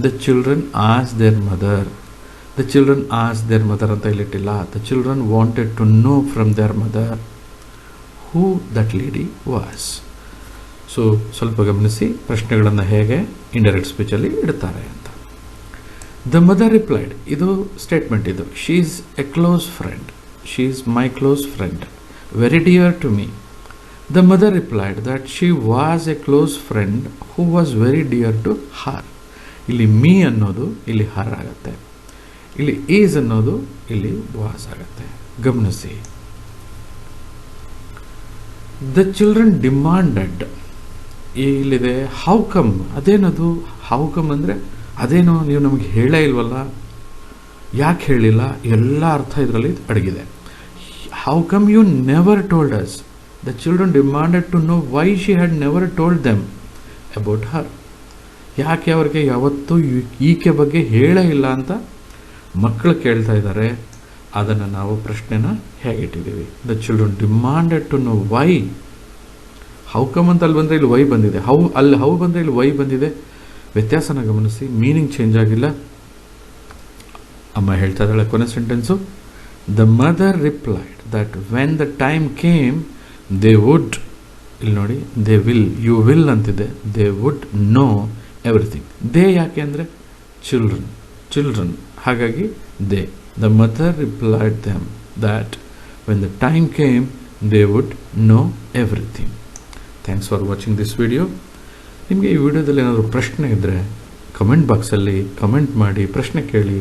The children asked their mother. The children asked their mother ಅಂತ ಇಲ್ಲಿಟ್ಟಿಲ್ಲ. The children wanted to know from their mother who that lady was. So ಸ್ವಲ್ಪ ಗಮನಿಸಿ ಪ್ರಶ್ನೆಗಳನ್ನು ಹೇಗೆ indirect ಸ್ಪೀಚಲ್ಲಿ ಇಡ್ತಾರೆ ಅಂತ. ದ ಮದರ್ ರಿಪ್ಲೈಡ್, ಇದು ಸ್ಟೇಟ್ಮೆಂಟ್. ಇದು she is a close friend. She is my close friend, very dear to me. The mother replied that she was a close friend who was very dear to her. ಇಲ್ಲಿ me ಅನ್ನೋದು ಇಲ್ಲಿ ಹರ್ ಆಗುತ್ತೆ. ಇಲ್ಲಿ is ಅನ್ನೋದು ಇಲ್ಲಿ was ಆಗುತ್ತೆ. ಗಮನಿಸಿ. The children demanded, ಇಲ್ಲಿದೆ ಹೌ ಕಮ್. ಅದೇನದು ಹೌ ಕಮ್ ಅಂದರೆ ಅದೇನೋ ನೀವು ನಮಗೆ ಹೇಳೇ ಇಲ್ವಲ್ಲ, ಯಾಕೆ ಹೇಳಿಲ್ಲ, ಎಲ್ಲ ಅರ್ಥ ಇದರಲ್ಲಿ ಅಡಗಿದೆ. How come you never told us. The children demanded to know why she had never told them about her. ಯಾಕೆ ಅವ್ರಿಗೆ ಯಾವತ್ತೂ ಈಕೆ ಬಗ್ಗೆ ಹೇಳೇ ಇಲ್ಲ ಅಂತ ಮಕ್ಕಳು ಕೇಳ್ತಾ ಇದ್ದಾರೆ. ಅದನ್ನು ನಾವು ಪ್ರಶ್ನೆನ ಹೇಗಿಟ್ಟಿದ್ದೀವಿ? The children demanded to know why. How come ಅಂತ ಅಲ್ಲಿ ಬಂದರೆ ಇಲ್ಲಿ ವೈ ಬಂದಿದೆ, ಅಲ್ಲಿ ಹೌ ಬಂದರೆ ಇಲ್ಲಿ ವೈ ಬಂದಿದೆ. ವ್ಯತ್ಯಾಸನ ಗಮನಿಸಿ, ಮೀನಿಂಗ್ ಚೇಂಜ್ ಆಗಿಲ್ಲ. ಅಮ್ಮ ಹೇಳ್ತಾ ಇದ್ದಾಳೆ ಕೊನೆ sentence, the mother replied that when the time came they would, ಇಲ್ಲಿ ನೋಡಿ ದೇ ವಿಲ್, ಯು ವಿಲ್ ಅಂತಿದೆ, they would know everything. They ಯಾಕೆ ಅಂದರೆ ಚಿಲ್ಡ್ರನ್, ಹಾಗಾಗಿ they. The mother replied them that when the time came they would know everything. Thanks for watching this video. ನಿಮಗೆ ಈ ವಿಡಿಯೋದಲ್ಲಿ ಏನಾದರೂ ಪ್ರಶ್ನೆ ಇದ್ದರೆ ಕಮೆಂಟ್ ಬಾಕ್ಸಲ್ಲಿ ಕಮೆಂಟ್ ಮಾಡಿ, ಪ್ರಶ್ನೆ ಕೇಳಿ.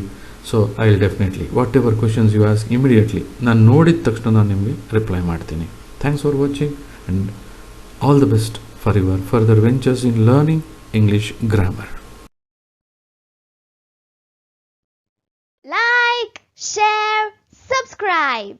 So I will definitely whatever questions you ask immediately ನಾನು ನೋಡಿದ ತಕ್ಷಣ ನಾನು ನಿಮಗೆ ರಿಪ್ಲೈ ಮಾಡ್ತೀನಿ. Thanks for watching and all the best for your further ventures in learning English grammar. Like, share, subscribe.